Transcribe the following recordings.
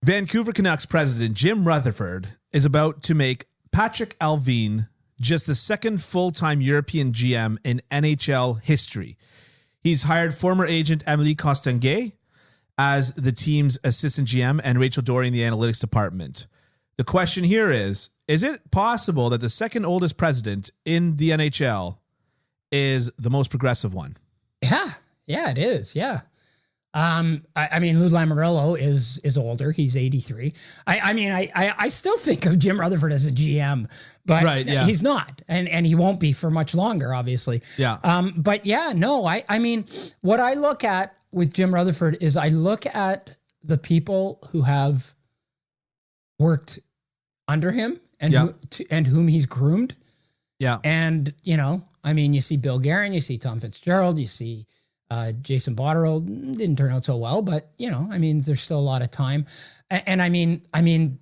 Vancouver Canucks president Jim Rutherford is about to make Patrick Allvin just the second full-time European GM in NHL history. He's hired former agent Emily Costanguay as the team's assistant GM and Rachel Dory in the analytics department. The question here is it possible that the second oldest president in the NHL is the most progressive one? Yeah, it is. Yeah. I mean, Lou Lamoriello is older. He's 83. I still think of Jim Rutherford as a GM, but he's not, and he won't be for much longer, obviously. Yeah. But yeah, no, I mean, what I look at with Jim Rutherford is I look at the people who have worked under him and whom he's groomed. Yeah. And, I mean, you see Bill Guerin, you see Tom Fitzgerald, you see Jason Botterill. Didn't turn out so well, but I mean, there's still a lot of time. And I mean,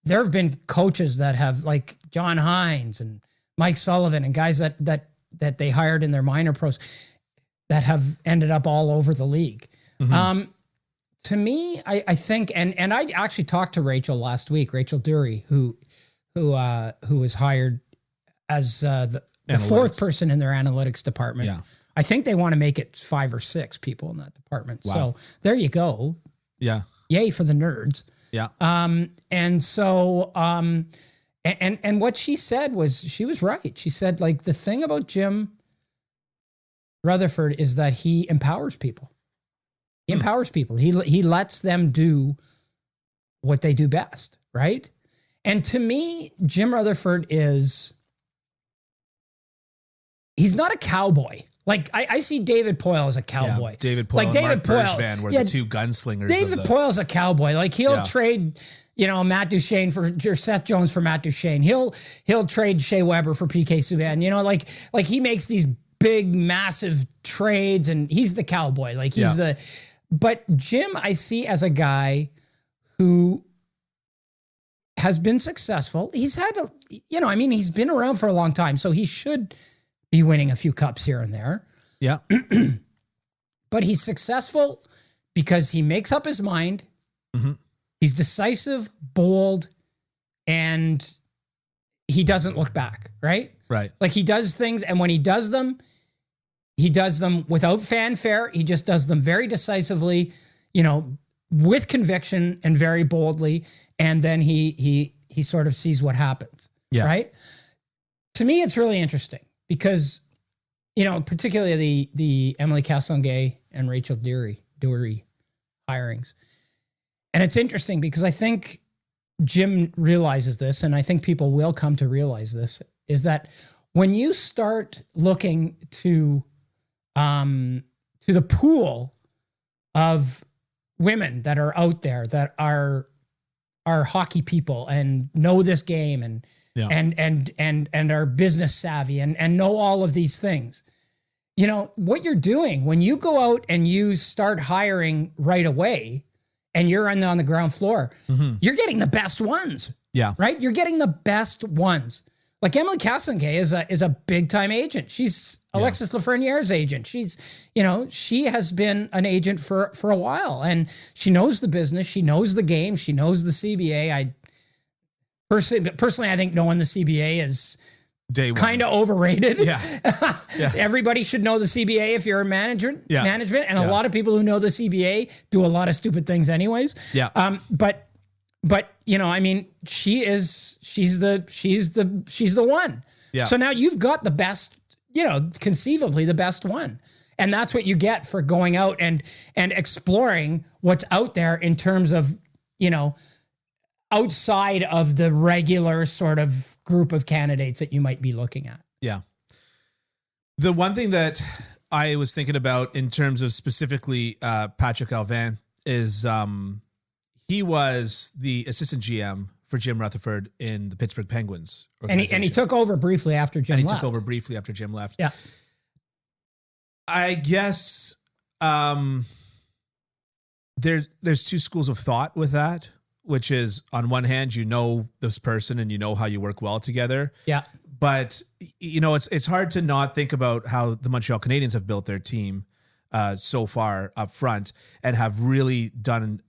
there have been coaches that have, like John Hines and Mike Sullivan and guys that they hired in their minor pros that have ended up all over the league. Mm-hmm. To me, I think, and I actually talked to Rachel last week, Rachel Dury, who was hired as the fourth person in their analytics department. Yeah. I think they want to make it 5 or 6 people in that department. Wow. So there you go. Yeah. Yay for the nerds. Yeah. And so, and what she said was, she was right. She said, like, the thing about Jim Rutherford is that he empowers people. He empowers people. He lets them do what they do best. Right. And to me, Jim Rutherford he's not a cowboy. Like, I see David Poile as a cowboy. Yeah, David Poile and Mark Bergevin were the two gunslingers. David Poile's a cowboy. Like, he'll trade, Matt Duchene or Seth Jones for Matt Duchene. He'll trade Shea Weber for PK Subban. Like he makes these big, massive trades, and he's the cowboy. Like, he's but Jim, I see as a guy who has been successful. He's had, he's been around for a long time, so he should be winning a few cups here and there. Yeah. But he's successful because he makes up his mind. Mm-hmm. He's decisive, bold, and he doesn't look back, right? Right. Like, he does things, and when he does them without fanfare. He just does them very decisively, with conviction and very boldly, and then he sort of sees what happens. Yeah. Right? To me, it's really interesting. Because, particularly the Emily Castonguay and Rachel Dury hirings. And it's interesting because I think Jim realizes this, and I think people will come to realize this, is that when you start looking to the pool of women that are out there that are hockey people and know this game and are business savvy and know all of these things. What you're doing when you go out and you start hiring right away and you're on the ground floor, you're getting the best ones. Yeah. Right? You're getting the best ones. Like, Emily Castonguay is a big time agent. She's Alexis Lafreniere's agent. She's, she has been an agent for a while, and she knows the business. She knows the game. She knows the CBA. Personally, I think knowing the CBA is kind of overrated. Yeah. Everybody should know the CBA if you're a management. And a lot of people who know the CBA do a lot of stupid things anyways. Yeah. But she's the one. Yeah. So now you've got the best, conceivably the best one. And that's what you get for going out and exploring what's out there in terms of, outside of the regular sort of group of candidates that you might be looking at. Yeah. The one thing that I was thinking about in terms of specifically Patrick Allvin is he was the assistant GM for Jim Rutherford in the Pittsburgh Penguins. And he took over briefly after Jim left. Yeah. I guess there's two schools of thought with that, which is, on one hand, this person and how you work well together. Yeah. But, it's hard to not think about how the Montreal Canadiens have built their team so far up front and have really done,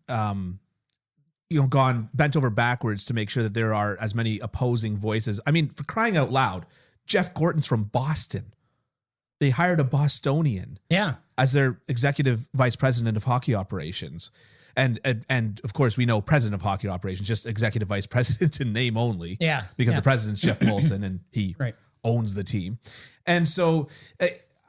gone bent over backwards to make sure that there are as many opposing voices. I mean, for crying out loud, Jeff Gorton's from Boston. They hired a Bostonian as their executive vice president of hockey operations. And of course, we know president of hockey operations, just executive vice president in name only. Yeah. Because the president's Jeff Molson and he owns the team. And so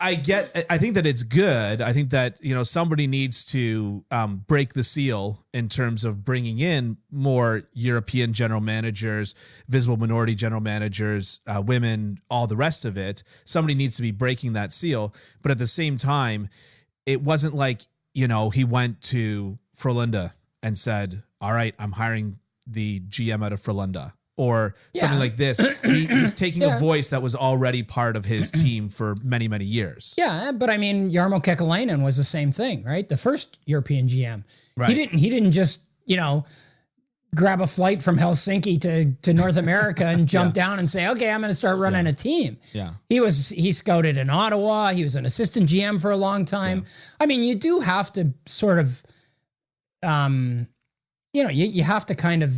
I think that it's good. I think that, somebody needs to break the seal in terms of bringing in more European general managers, visible minority general managers, women, all the rest of it. Somebody needs to be breaking that seal. But at the same time, it wasn't like, he went to Frölunda and said, all right, I'm hiring the GM out of Frölunda. Or something like this. He's taking a voice that was already part of his team for many, many years. Yeah, but I mean, Jarmo Kekalainen was the same thing, right? The first European GM. Right. He didn't just, grab a flight from Helsinki to North America and jump down and say, okay, I'm going to start running a team. Yeah. He scouted in Ottawa. He was an assistant GM for a long time. Yeah. I mean, you do have to sort of, you have to kind of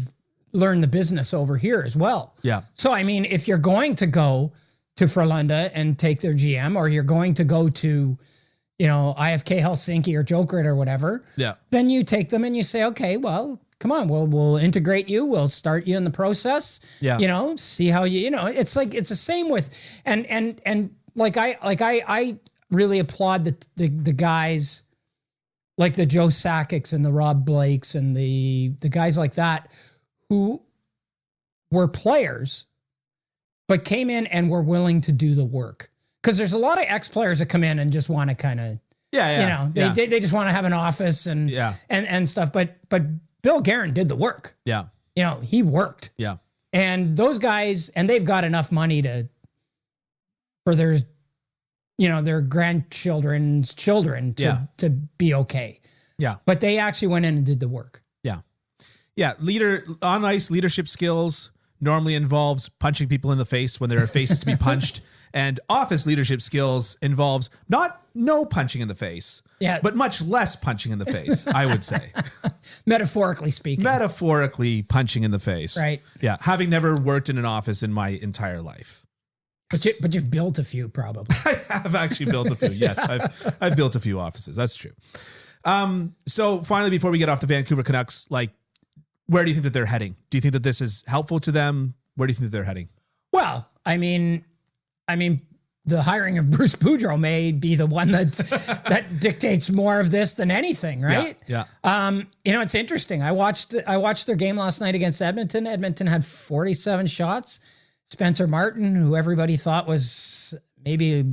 learn the business over here as well. Yeah. So, I mean, if you're going to go to Frölunda and take their GM, or you're going to go to, IFK Helsinki or Jokerit or whatever, then you take them and you say, okay, well, come on, we'll integrate you. We'll start you in the process. Yeah. See how it's the same with, and I really applaud the guys like the Joe Sakic's and the Rob Blakes and the guys like that, who were players, but came in and were willing to do the work. Because there's a lot of ex-players that come in and just want to kind of, they just want to have an office and stuff. But Bill Guerin did the work. Yeah. He worked. Yeah. And those guys, and they've got enough money for their grandchildren's children to be okay. Yeah. But they actually went in and did the work. Yeah, on ice leadership skills normally involves punching people in the face when there are faces to be punched, and office leadership skills involves no punching in the face, but much less punching in the face, I would say. Metaphorically speaking. Metaphorically punching in the face. Right. Yeah, having never worked in an office in my entire life. But you've built a few, probably. I have actually built a few, yes. I've built a few offices, that's true. So finally, before we get off the Vancouver Canucks, where do you think that they're heading? Do you think that this is helpful to them? Where do you think that they're heading? Well, I mean, the hiring of Bruce Boudreau may be the one that dictates more of this than anything, right? Yeah. It's interesting. I watched their game last night against Edmonton. Edmonton had 47 shots. Spencer Martin, who everybody thought was maybe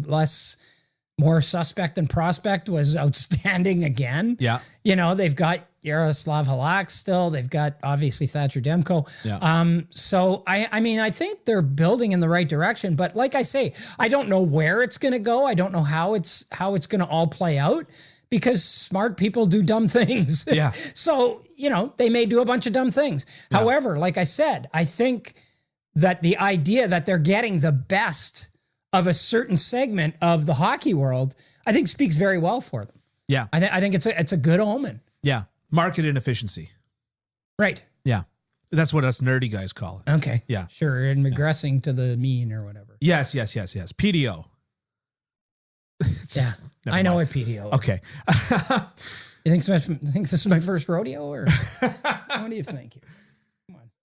more suspect than prospect, was outstanding again. Yeah. They've got Yaroslav Halak still. They've got obviously Thatcher Demko. Yeah. So I think they're building in the right direction. But like I say, I don't know where it's going to go. I don't know how it's going to all play out, because smart people do dumb things. Yeah. So, they may do a bunch of dumb things. Yeah. However, like I said, I think that the idea that they're getting the best of a certain segment of the hockey world, I think speaks very well for them. Yeah. I think it's a good omen. Yeah. Market inefficiency. Right. Yeah. That's what us nerdy guys call it. Okay. Yeah. Sure. And regressing to the mean or whatever. Yes. PDO. I know what PDO is. Okay. You think this is my first rodeo, or what do you think?